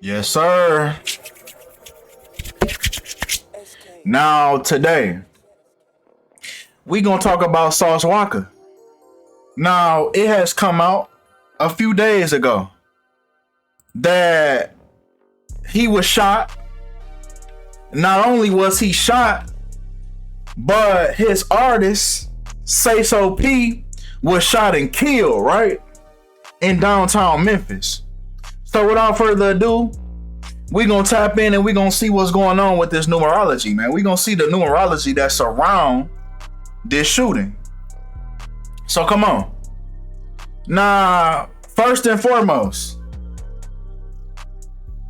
Yes, sir. Now, today, we gonna talk about Sauce Walka. Now, it has come out a few days ago that he was shot. Not only was he shot, but his artist, Sayso P, was shot and killed, right? In downtown Memphis. So without further ado, we gonna tap in and we gonna see what's going on with this numerology, man. We gonna see the numerology that surround this shooting. So come on. Now, first and foremost,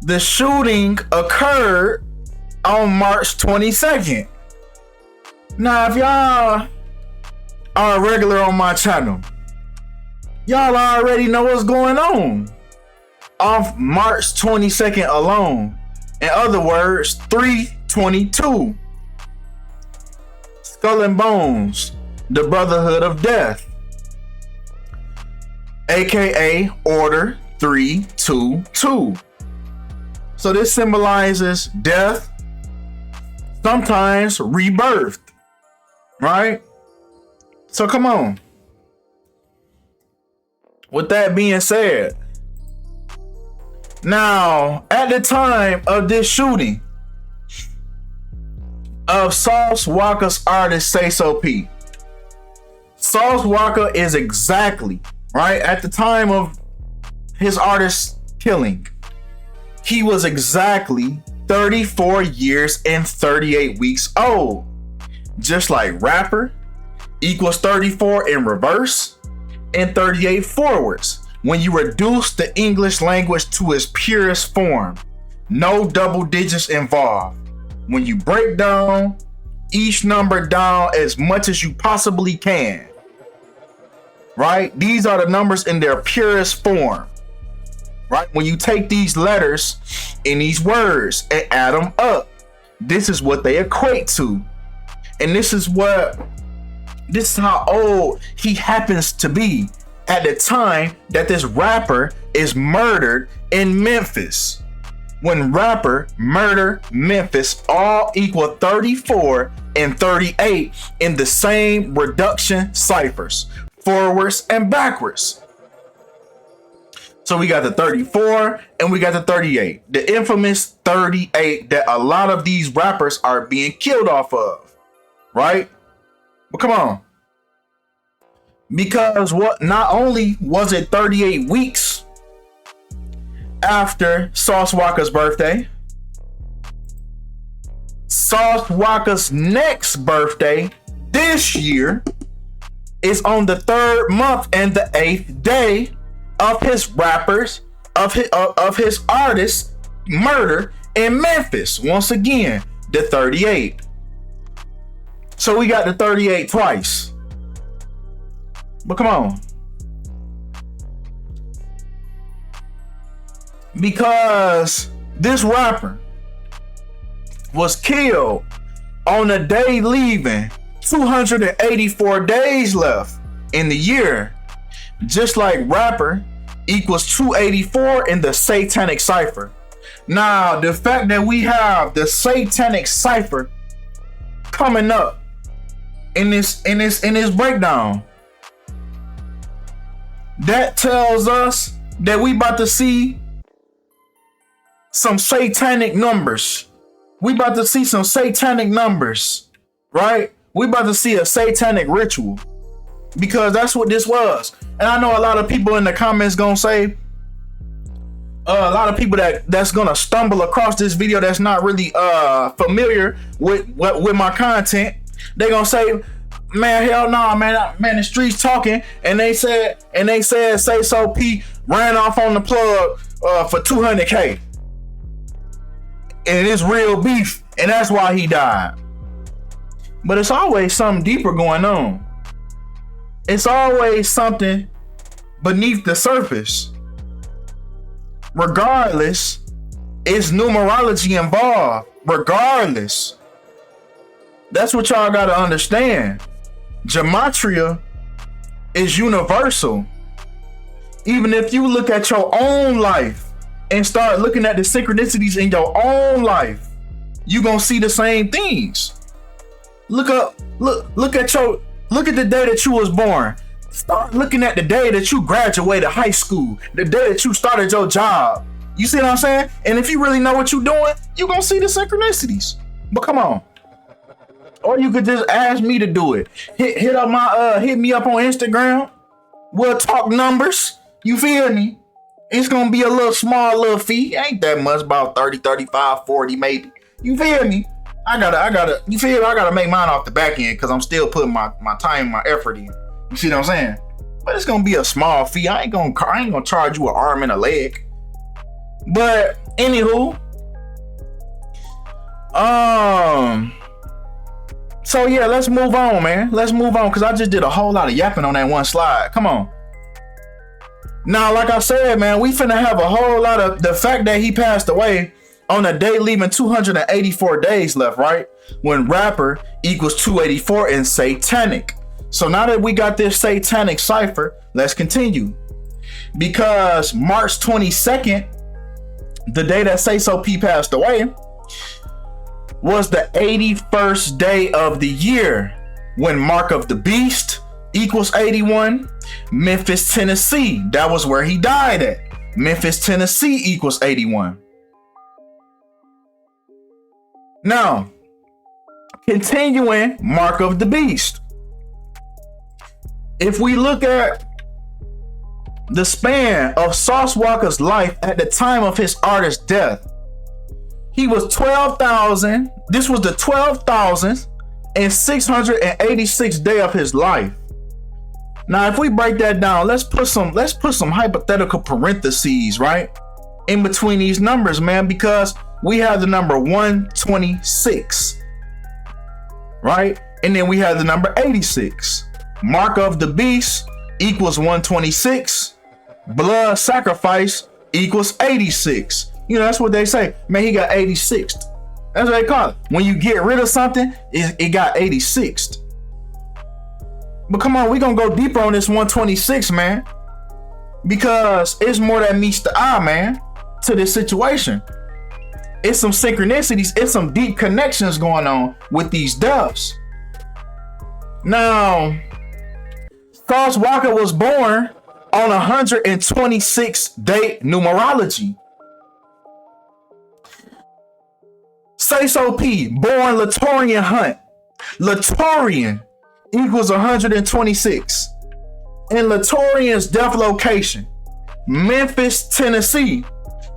the shooting occurred on March 22nd. Now, if y'all are regular on my channel, y'all already know what's going on. Off March 22nd alone, in other words, 3/22, Skull and Bones, the Brotherhood of Death, aka Order 322. So this symbolizes death, sometimes rebirth, right? So come on. With that being said, now, at the time of this shooting of Sauce Walka's artist Sayso P, Sauce Walka is exactly, right, at the time of his artist killing, he was exactly 34 years and 38 weeks old. Just like rapper equals 34 in reverse and 38 forwards. When you reduce the English language to its purest form, no double digits involved. When you break down each number down as much as you possibly can, right? These are the numbers in their purest form, right? When you take these letters in these words and add them up, this is what they equate to. And this is how old he happens to be at the time that this rapper is murdered in Memphis. When rapper, murder, Memphis all equal 34 and 38 in the same reduction ciphers, forwards and backwards. So we got the 34 and we got the 38. The infamous 38 that a lot of these rappers are being killed off of, right? But come on. Because not only was it 38 weeks after Sauce Walka's birthday, Sauce Walka's next birthday this year is on the 3rd month and the 8th day of his artist's murder in Memphis. Once again, the 38. So we got the 38 twice. But come on. Because this rapper was killed on a day leaving 284 days left in the year. Just like rapper equals 284 in the Satanic cipher. Now, the fact that we have the Satanic cipher coming up in this breakdown, that tells us that we about to see some satanic numbers. We about to see some satanic numbers, right? We about to see a satanic ritual, because that's what this was. And I know a lot of people in the comments gonna say, a lot of people that's gonna stumble across this video that's not really familiar with my content. They gonna say, man, hell no, man, the streets talking, and they said Sayso P ran off on the plug for 200K, and it's real beef, and that's why he died. But it's always something deeper going on. It's always something beneath the surface. Regardless, it's numerology involved. Regardless, that's what y'all gotta understand. Gematria is universal. Even if you look at your own life and start looking at the synchronicities in your own life, you gonna see the same things. Look at the day that you was born. Start looking at the day that you graduated high school, the day that you started your job. You see what I'm saying? And if you really know what you're doing, you gonna see the synchronicities. But come on. Or you could just ask me to do it. Hit me up on Instagram. We'll talk numbers. You feel me? It's gonna be a little fee. Ain't that much, about 30, 35, 40 maybe. You feel me? I gotta make mine off the back end because I'm still putting my time, my effort in. You see what I'm saying? But it's gonna be a small fee. I ain't gonna charge you an arm and a leg. But anywho, so yeah, let's move on, man. Let's move on because I just did a whole lot of yapping on that one slide. Come on. Now, like I said, man, we finna have a whole lot of the fact that he passed away on a day leaving 284 days left, right? When rapper equals 284 in Satanic. So now that we got this Satanic cipher, let's continue. Because March 22nd, the day that Sayso P passed away, was the 81st day of the year when Mark of the Beast equals 81. Memphis, Tennessee, that was where he died at. Memphis, Tennessee equals 81. Now, continuing Mark of the Beast. If we look at the span of Sauce Walka's life at the time of his artist's death, he was 12,000. This was the 12,686th day of his life. Now, if we break that down, let's put some hypothetical parentheses, right, in between these numbers, man, because we have the number 126, right, and then we have the number 86. Mark of the Beast equals 126. Blood sacrifice equals 86. You know, that's what they say. Man, he got 86th. That's what they call it. When you get rid of something, it got 86th. But come on, we're going to go deeper on this 126, man. Because it's more that meets the eye, man, to this situation. It's some synchronicities. It's some deep connections going on with these deaths. Now, Sauce Walka was born on 126th date numerology. Sayso P, born Latorian Hunt. Latorian equals 126. And Latorian's death location, Memphis, Tennessee,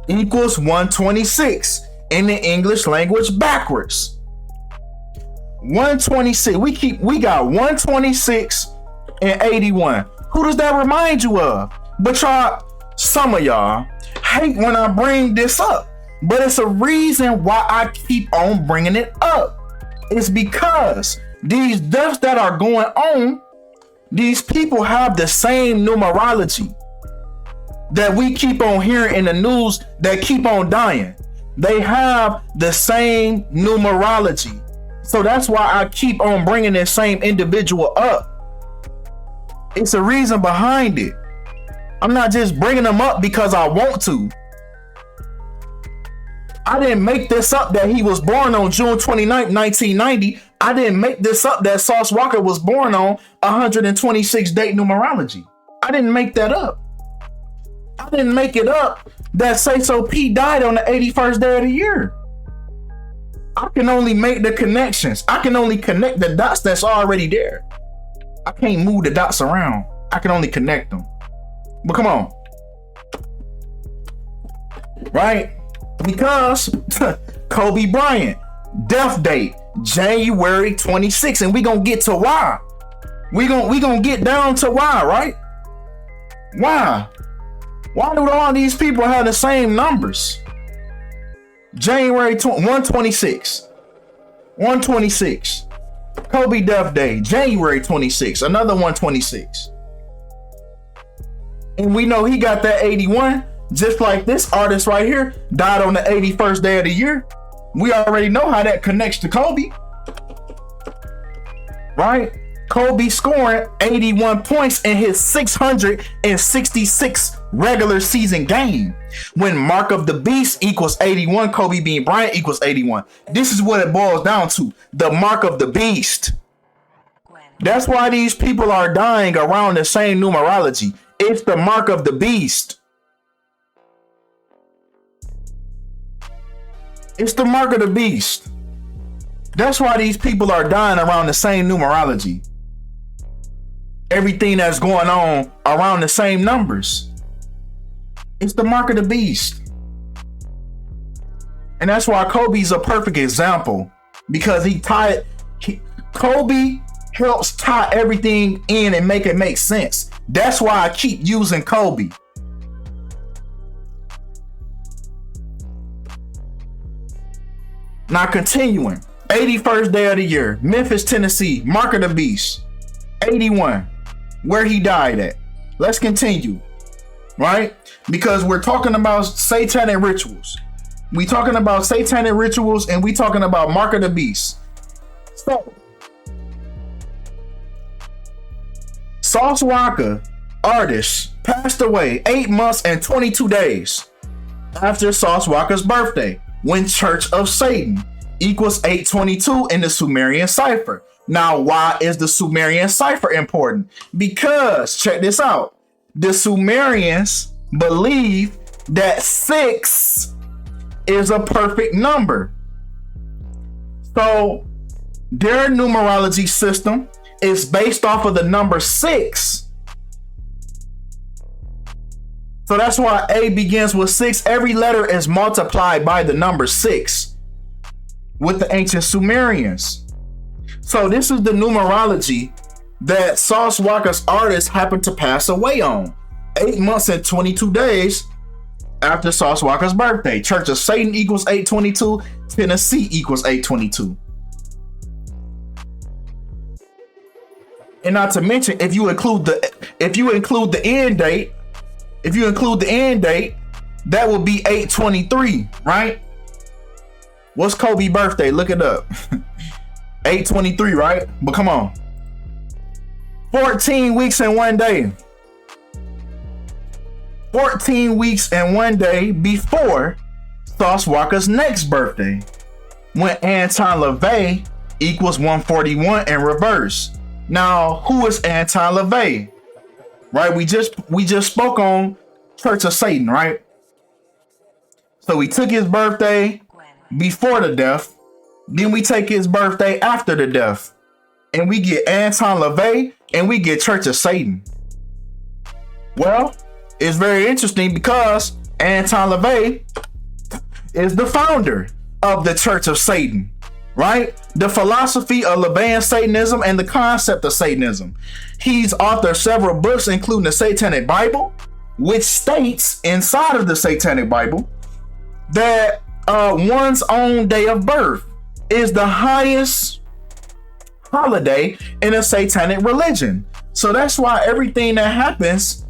equals 126 in the English language backwards. 126. We got 126 and 81. Who does that remind you of? But some of y'all hate when I bring this up. But it's a reason why I keep on bringing it up. It's because these deaths that are going on, these people have the same numerology that we keep on hearing in the news that keep on dying. They have the same numerology. So that's why I keep on bringing this same individual up. It's a reason behind it. I'm not just bringing them up because I want to. I didn't make this up that he was born on June 29th, 1990. I didn't make this up that Sauce Walka was born on 126 date numerology. I didn't make that up. I didn't make it up that Sayso P died on the 81st day of the year. I can only make the connections. I can only connect the dots that's already there. I can't move the dots around. I can only connect them. But come on. Right? Because Kobe Bryant, death date, January 26th. And we gonna get to why. We gonna get down to why, right? Why? Why do all these people have the same numbers? January 126. 126. Kobe death day, January 26. Another 126. And we know he got that 81. Just like this artist right here died on the 81st day of the year. We already know how that connects to Kobe. Right? Kobe scoring 81 points in his 666 regular season game. When Mark of the Beast equals 81, Kobe Bean Bryant equals 81. This is what it boils down to. The Mark of the Beast. That's why these people are dying around the same numerology. It's the Mark of the Beast. It's the Mark of the Beast. That's why these people are dying around the same numerology. Everything that's going on around the same numbers. It's the Mark of the Beast. And that's why Kobe's a perfect example. Because Kobe helps tie everything in and make it make sense. That's why I keep using Kobe. Now continuing. 81st day of the year, Memphis, Tennessee, Mark of the Beast, 81, where he died at. Let's continue, right? Because we're talking about satanic rituals. We talking about satanic rituals and we talking about Mark of the Beast. So, Sauce Walka, artist, passed away 8 months and 22 days after Sauce Walka's birthday, when Church of Satan equals 822 in the Sumerian cipher. Now, why is the Sumerian cipher important? Because, check this out, the Sumerians believe that 6 is a perfect number. So, their numerology system is based off of the number 6. So that's why A begins with 6. Every letter is multiplied by the number 6 with the ancient Sumerians. So this is the numerology that Sauce Walka's artist happened to pass away on 8 months and 22 days after Sauce Walka's birthday. Church of Satan equals 822. Tennessee equals 822. And not to mention, if you include the end date, that would be 823, right? What's Kobe's birthday? Look it up. 823, right? But come on. 14 weeks and 1 day. 14 weeks and 1 day before Sauce Walka's next birthday, when Anton LaVey equals 141 in reverse. Now, who is Anton LaVey? Right? We just spoke on Church of Satan, right? So we took his birthday before the death, then we take his birthday after the death, and we get Anton LaVey and we get Church of Satan. Well, it's very interesting because Anton LaVey is the founder of the Church of Satan, right? The philosophy of LaVeyan Satanism and the concept of Satanism. He's authored several books, including the Satanic Bible, which states inside of the Satanic Bible that one's own day of birth is the highest holiday in a satanic religion. So that's why everything that happens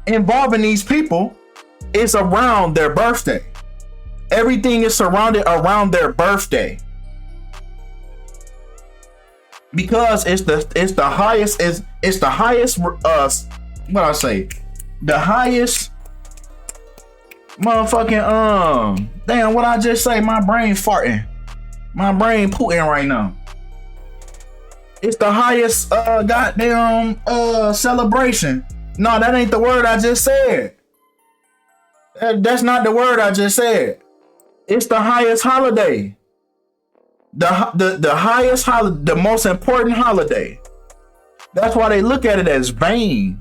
involving these people is around their birthday. Everything is surrounded around their birthday, because it's the highest the highest motherfucking damn, what I just say? My brain farting. My brain pooting right now. It's the highest goddamn celebration. No, that ain't the word I just said. That's not the word I just said. It's the highest holiday. The highest holiday, the most important holiday. That's why they look at it as vain,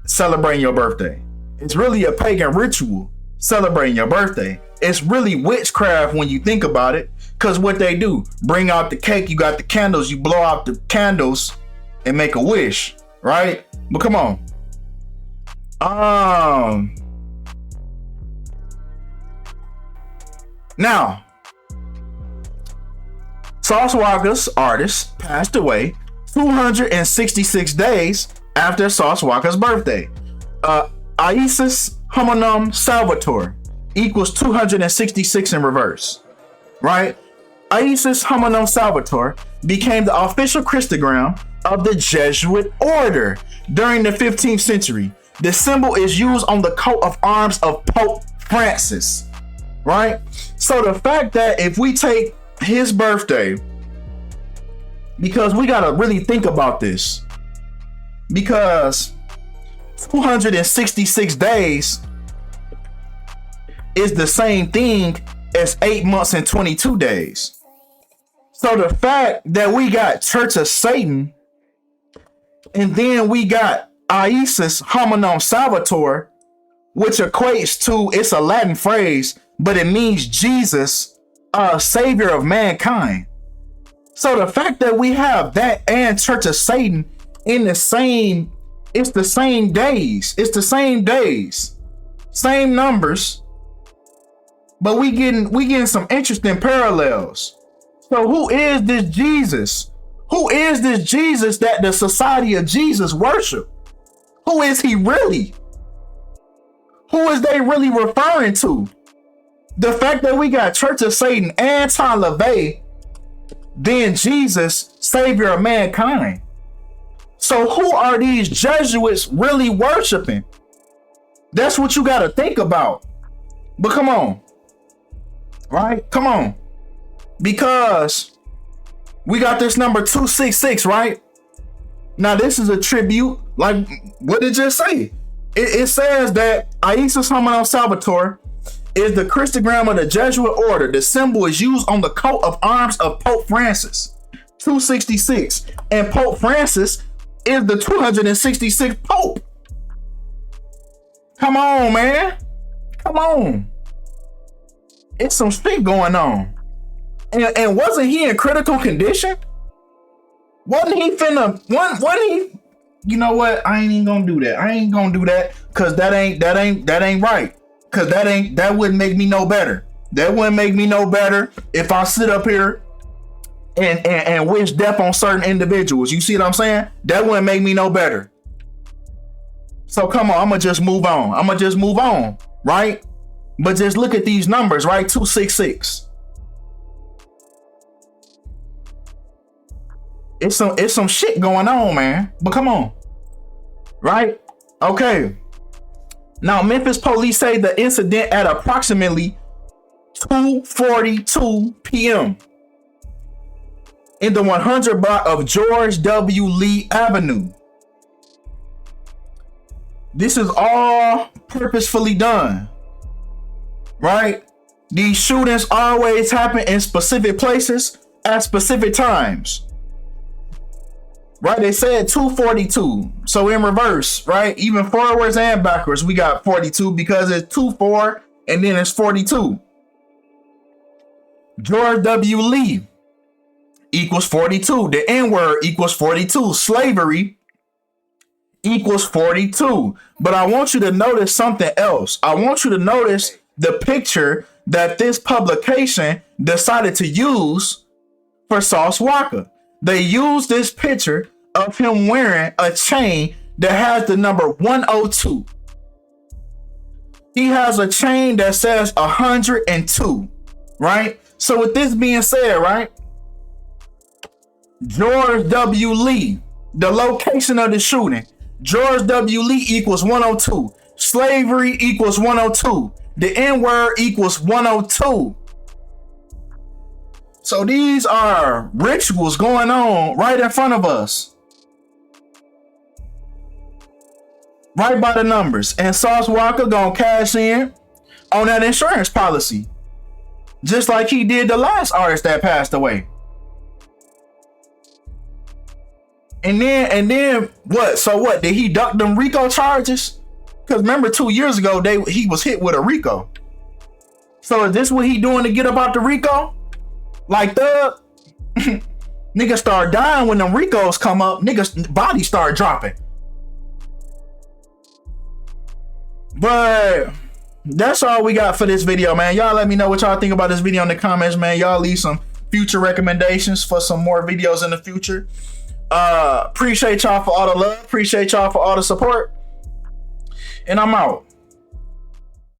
celebrating your birthday. It's really a pagan ritual, celebrating your birthday. It's really witchcraft when you think about it, because what they do, bring out the cake, you got the candles, you blow out the candles and make a wish, right? But come on. Now, Sauce Walka's artist passed away 266 days after Sauce Walka's birthday. Isis Hominum Salvator equals 266 in reverse, right? Isis Hominum Salvator became the official Christogram of the Jesuit order during the 15th century. The symbol is used on the coat of arms of Pope Francis, right? So the fact that if we take his birthday, because we gotta really think about this, because 266 days is the same thing as 8 months and 22 days. So the fact that we got Church of Satan, and then we got Isis Hominum Salvator, which equates to, it's a Latin phrase, but it means Jesus, savior of mankind. So the fact that we have that and Church of Satan in the same, it's the same days. It's the same days, same numbers, but we getting some interesting parallels. So who is this Jesus? Who is this Jesus that the Society of Jesus worship? Who is he really? Who is they really referring to? The fact that we got Church of Satan, anti-LaVey, then Jesus, savior of mankind. So who are these Jesuits really worshiping? That's what you got to think about. But come on, right? Come on. Because we got this number 266, right? Now this is a tribute. Like, what did it just say? It says that Isis Hominum Salvator is the Christogram of the Jesuit order. The symbol is used on the coat of arms of Pope Francis, 266. And Pope Francis is the 266th Pope. Come on, man. Come on. It's some shit going on. And wasn't he in critical condition? Wasn't he, you know what? I ain't even gonna do that. I ain't gonna do that, cause that ain't right. Cause that wouldn't make me no better. That wouldn't make me no better if I sit up here and wish death on certain individuals. You see what I'm saying? That wouldn't make me no better. So come on, I'ma just move on. Right? But just look at these numbers, right? 266. It's some shit going on, man. But come on. Right? Okay. Now, Memphis police say the incident at approximately 2:42 p.m. in the 100 block of George W. Lee Avenue. This is all purposefully done. Right? These shootings always happen in specific places at specific times. Right, they said 242. So in reverse, right? Even forwards and backwards, we got 42 because it's 2-4 and then it's 42. George W. Lee equals 42. The N-word equals 42. Slavery equals 42. But I want you to notice something else. I want you to notice the picture that this publication decided to use for Sauce Walka. They used this picture of him wearing a chain that has the number 102. He has a chain that says 102, right? So with this being said, right? George W. Lee, the location of the shooting, George W. Lee equals 102. Slavery equals 102. The N-word equals 102. So these are rituals going on right in front of us. Right by the numbers. And Sauce Walka gonna cash in on that insurance policy. Just like he did the last artist that passed away. And then what? So what? Did he duck them RICO charges? Because remember 2 years ago, he was hit with a RICO. So is this what he doing to get up out the RICO? Like Thug? Niggas start dying when them RICOs come up. Niggas bodies start dropping. But that's all we got for this video, man. Y'all let me know what y'all think about this video in the comments, man. Y'all leave some future recommendations for some more videos in the future. Appreciate y'all for all the love. Appreciate y'all for all the support. And I'm out.